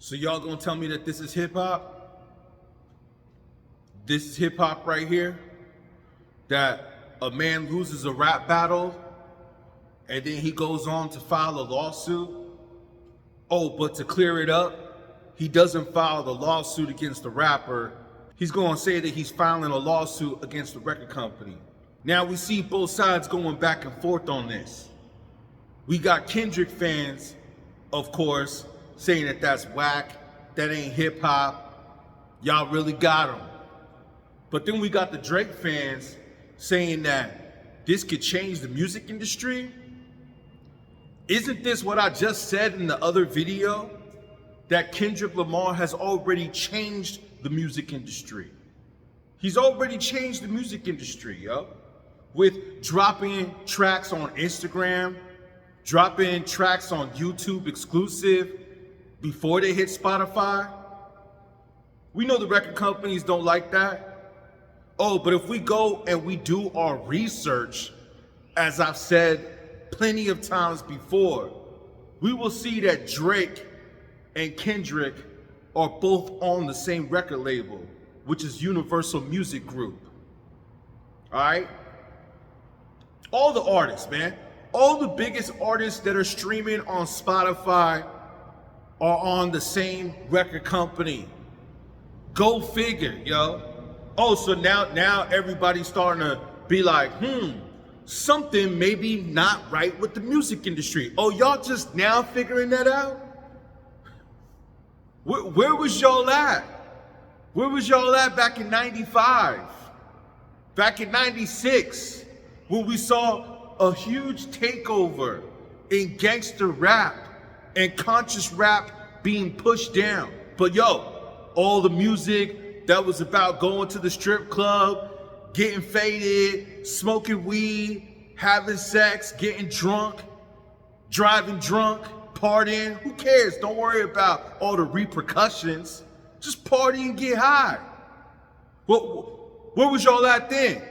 So y'all gonna tell me that this is hip hop? This is hip hop right here? That a man loses a rap battle and then he goes on to file a lawsuit? Oh, but to clear it up, he doesn't file the lawsuit against the rapper. He's gonna say that he's filing a lawsuit against the record company. Now we see both sides going back and forth on this. We got Kendrick fans, of course, saying that that's whack, that ain't hip hop, y'all really got him. But then we got the Drake fans saying that this could change the music industry. Isn't this what I just said in the other video? That Kendrick Lamar has already changed the music industry. He's already changed the music industry, yo. With dropping tracks on Instagram, dropping tracks on YouTube exclusive before they hit Spotify. We know the record companies don't like that. Oh, but if we go and we do our research, as I've said plenty of times before, we will see that Drake and Kendrick are both on the same record label, which is Universal Music Group. All right? All the artists, man. All the biggest artists that are streaming on Spotify are on the same record company. Go figure, yo. Oh, so now everybody's starting to be like, something maybe not right with the music industry. Oh, y'all just now figuring that out? Where was y'all at? Where was y'all at back in 95? Back in 96, when we saw a huge takeover in gangster rap and conscious rap being pushed down. But yo, all the music that was about going to the strip club, getting faded, smoking weed, having sex, getting drunk, driving drunk, partying, who cares? Don't worry about all the repercussions. Just party and get high. Well, where was y'all at then?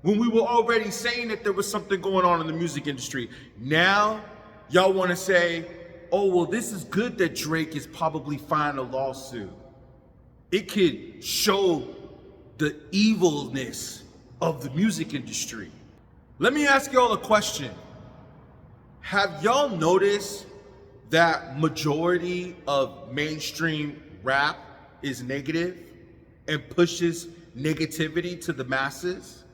When we were already saying that there was something going on in the music industry. Now, y'all want to say, oh, well, this is good that Drake is probably filing a lawsuit. It could show the evilness of the music industry. Let me ask y'all a question. Have y'all noticed that majority of mainstream rap is negative and pushes negativity to the masses?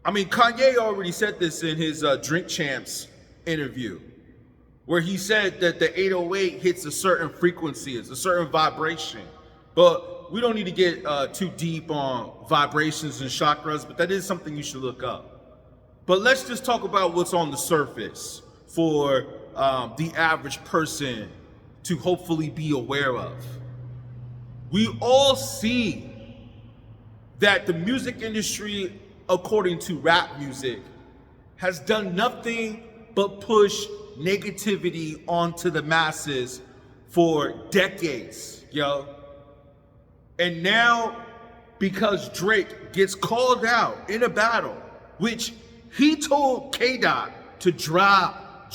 I mean, Kanye already said this in his Drink Champs interview, where he said that the 808 hits a certain frequency, it's a certain vibration. But we don't need to get too deep on vibrations and chakras, but that is something you should look up. But let's just talk about what's on the surface for the average person to hopefully be aware of. We all see that the music industry, according to rap music, has done nothing but push negativity onto the masses for decades, yo. And now, because Drake gets called out in a battle, which he told K-Dot to drop,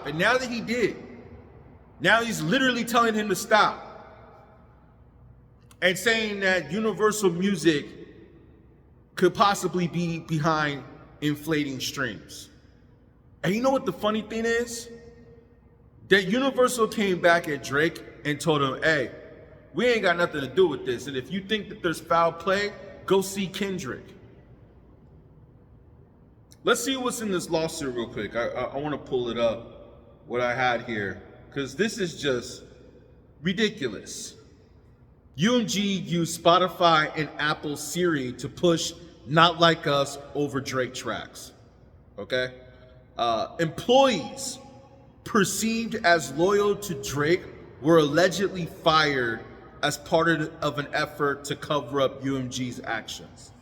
and now that he did, now he's literally telling him to stop and saying that Universal Music could possibly be behind inflating streams. And you know what the funny thing is? That Universal came back at Drake and told him, hey, we ain't got nothing to do with this. And if you think that there's foul play, go see Kendrick. Let's see what's in this lawsuit real quick. I want to pull it up, what I had here, because this is just ridiculous. UMG used Spotify and Apple Siri to push Not Like Us over Drake tracks, okay? Employees perceived as loyal to Drake were allegedly fired as part of an effort to cover up UMG's actions.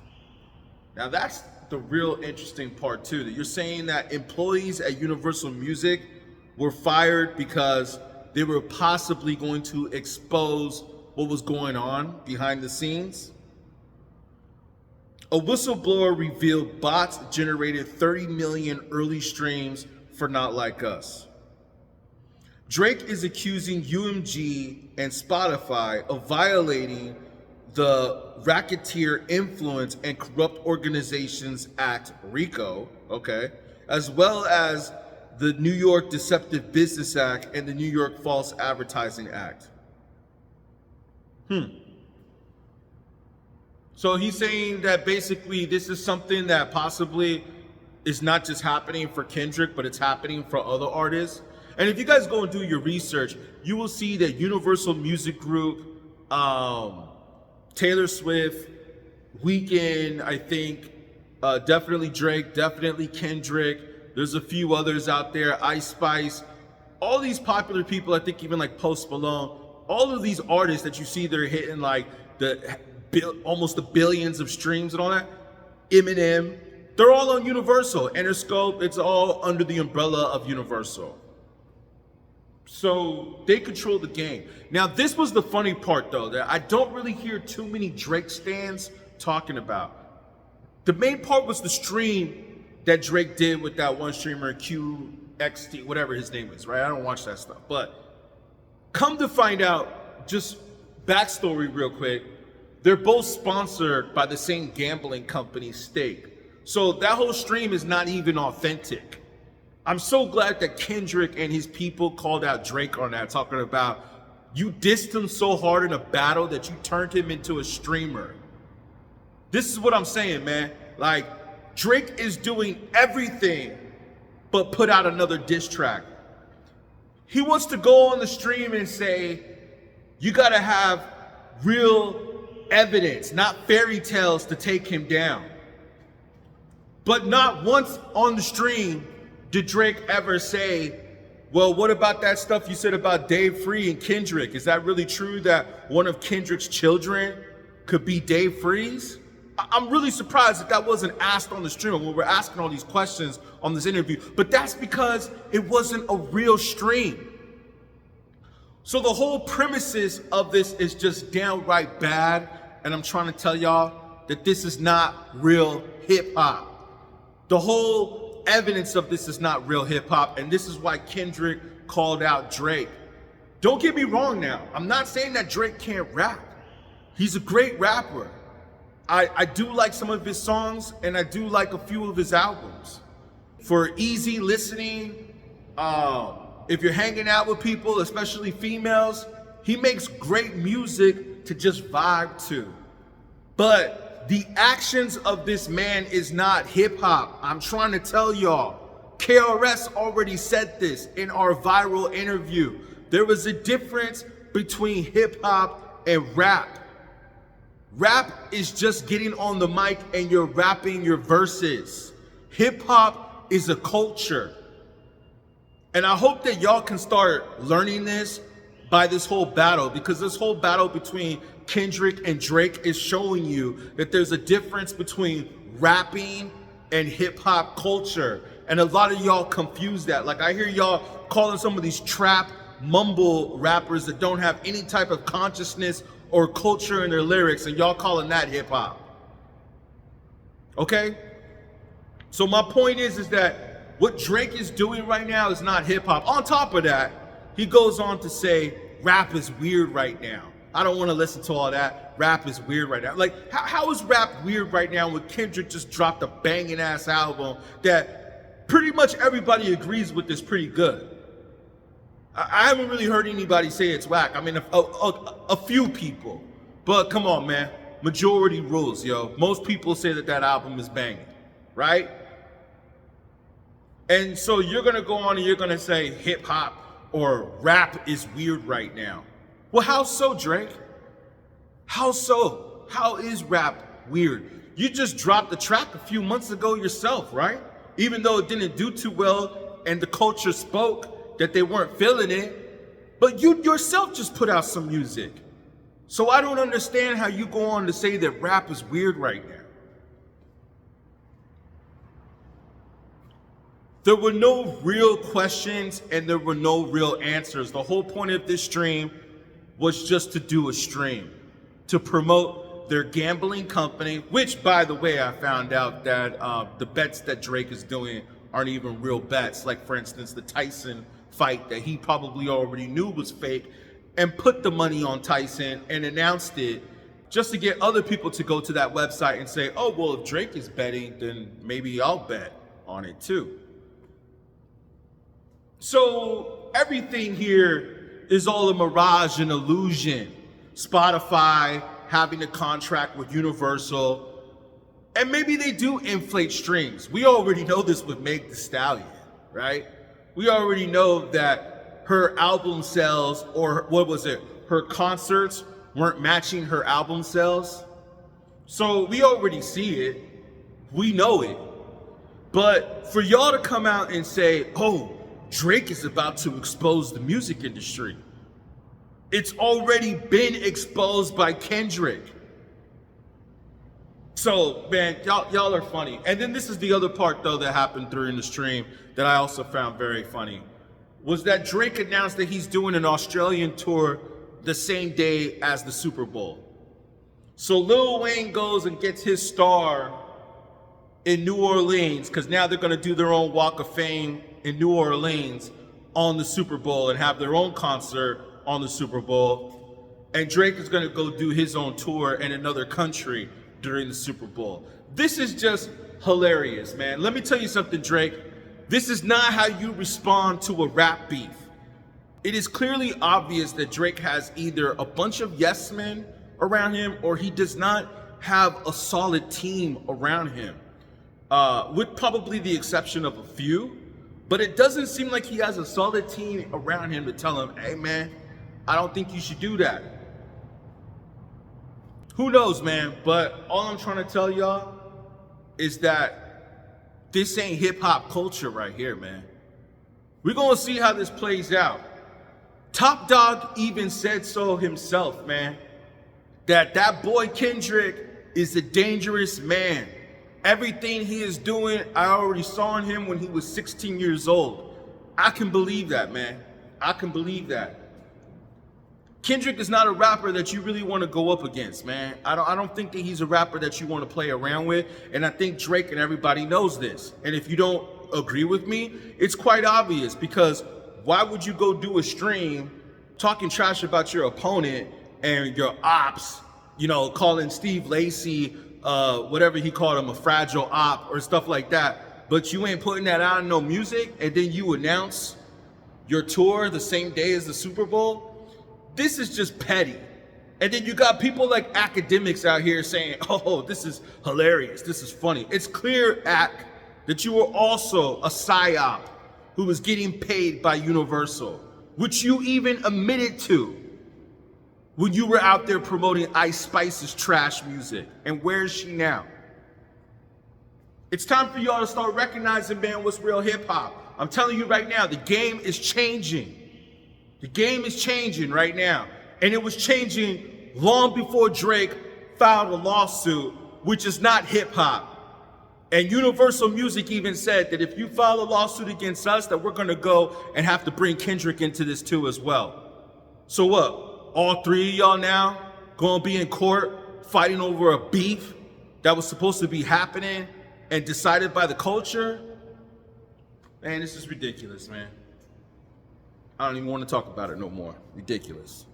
Now that's the real interesting part too, that you're saying that employees at Universal Music were fired because they were possibly going to expose what was going on behind the scenes. A whistleblower revealed bots generated 30 million early streams for Not Like Us. Drake is accusing UMG and Spotify of violating the Racketeer Influence and Corrupt Organizations Act, RICO, okay, as well as the New York Deceptive Business Act and the New York False Advertising Act. So he's saying that basically this is something that possibly is not just happening for Kendrick, but it's happening for other artists. And if you guys go and do your research, you will see that Universal Music Group, Taylor Swift, Weeknd, I think, definitely Drake, definitely Kendrick. There's a few others out there, Ice Spice. All these popular people, I think even like Post Malone, all of these artists that you see that are hitting like almost the billions of streams and all that, Eminem, they're all on Universal. Interscope, it's all under the umbrella of Universal. So they control the game. Now, this was the funny part, though, that I don't really hear too many Drake stans talking about. The main part was the stream that Drake did with that one streamer, QXT, whatever his name is, right? I don't watch that stuff. But come to find out, just backstory real quick, they're both sponsored by the same gambling company, Stake. So that whole stream is not even authentic. I'm so glad that Kendrick and his people called out Drake on that, talking about you dissed him so hard in a battle that you turned him into a streamer. This is what I'm saying, man. Like, Drake is doing everything but put out another diss track. He wants to go on the stream and say, you gotta have real evidence, not fairy tales to take him down. But not once on the stream did Drake ever say, well, what about that stuff you said about Dave Free and Kendrick? Is that really true that one of Kendrick's children could be Dave Freeze? I'm really surprised that wasn't asked on the stream when we're asking all these questions on this interview, but that's because it wasn't a real stream. So the whole premises of this is just downright bad, and I'm trying to tell y'all that this is not real hip hop. The whole evidence of this is not real hip hop, and this is why Kendrick called out Drake. Don't get me wrong now. I'm not saying that Drake can't rap. He's a great rapper. I do like some of his songs, and I do like a few of his albums. For easy listening, if you're hanging out with people, especially females, he makes great music to just vibe to. But the actions of this man is not hip hop. I'm trying to tell y'all. KRS already said this in our viral interview. There was a difference between hip hop and rap. Rap is just getting on the mic and you're rapping your verses. Hip hop is a culture. And I hope that y'all can start learning this by this whole battle, because this whole battle between Kendrick and Drake is showing you that there's a difference between rapping and hip hop culture. And a lot of y'all confuse that. Like, I hear y'all calling some of these trap mumble rappers that don't have any type of consciousness or culture in their lyrics, and y'all calling that hip hop. Okay? So my point is that what Drake is doing right now is not hip hop. On top of that, he goes on to say rap is weird right now. I don't want to listen to all that. Rap is weird right now. Like, how is rap weird right now when Kendrick just dropped a banging ass album that pretty much everybody agrees with is pretty good? I haven't really heard anybody say it's whack. I mean, a few people. But come on, man. Majority rules, yo. Most people say that album is banging, right? And so you're going to go on and you're going to say hip hop or rap is weird right now. Well, how so, Drake? How so? How is rap weird? You just dropped the track a few months ago yourself, right? Even though it didn't do too well and the culture spoke that they weren't feeling it, but you yourself just put out some music. So I don't understand how you go on to say that rap is weird right now. There were no real questions and there were no real answers. The whole point of this stream was just to do a stream, to promote their gambling company, which, by the way, I found out that the bets that Drake is doing aren't even real bets. Like, for instance, the Tyson fight that he probably already knew was fake and put the money on Tyson and announced it just to get other people to go to that website and say, oh, well, if Drake is betting, then maybe I'll bet on it too. So everything here is all a mirage and illusion. Spotify having a contract with Universal, and maybe they do inflate streams. We already know this with Meg Thee Stallion, right? We already know that her album sales, or what was it, her concerts weren't matching her album sales. So we already see it, we know it. But for y'all to come out and say, oh, Drake is about to expose the music industry, it's already been exposed by Kendrick. So, man, y'all are funny. And then this is the other part, though, that happened during the stream that I also found very funny, was that Drake announced that he's doing an Australian tour the same day as the Super Bowl. So Lil Wayne goes and gets his star in New Orleans, because now they're going to do their own Walk of Fame in New Orleans on the Super Bowl and have their own concert on the Super Bowl. And Drake is going to go do his own tour in another country during the Super Bowl. This is just hilarious, man. Let me tell you something, Drake. This is not how you respond to a rap beef. It is clearly obvious that Drake has either a bunch of yes men around him, or he does not have a solid team around him, with probably the exception of a few. But it doesn't seem like he has a solid team around him to tell him, hey, man, I don't think you should do that. Who knows, man? But all I'm trying to tell y'all is that this ain't hip-hop culture right here, man. We're going to see how this plays out. Top Dog even said so himself, man, that boy Kendrick is a dangerous man. Everything he is doing, I already saw in him when he was 16 years old. I can believe that, man. I can believe that. Kendrick is not a rapper that you really want to go up against, man. I don't think that he's a rapper that you want to play around with, and I think Drake and everybody knows this. And if you don't agree with me, it's quite obvious, because why would you go do a stream talking trash about your opponent and your ops, you know, calling Steve Lacy, whatever he called him, a fragile op or stuff like that, but you ain't putting that out in no music, and then you announce your tour the same day as the Super Bowl? This is just petty. And then you got people like academics out here saying, oh, this is hilarious, this is funny. It's clear, Ak, that you were also a psyop who was getting paid by Universal, which you even admitted to when you were out there promoting Ice Spice's trash music. And where is she now? It's time for y'all to start recognizing, man, what's real hip hop. I'm telling you right now, the game is changing. The game is changing right now. And it was changing long before Drake filed a lawsuit, which is not hip hop. And Universal Music even said that if you file a lawsuit against us, that we're gonna go and have to bring Kendrick into this too as well. So what? All three of y'all now gonna be in court fighting over a beef that was supposed to be happening and decided by the culture? Man, this is ridiculous, man. I don't even want to talk about it no more. Ridiculous.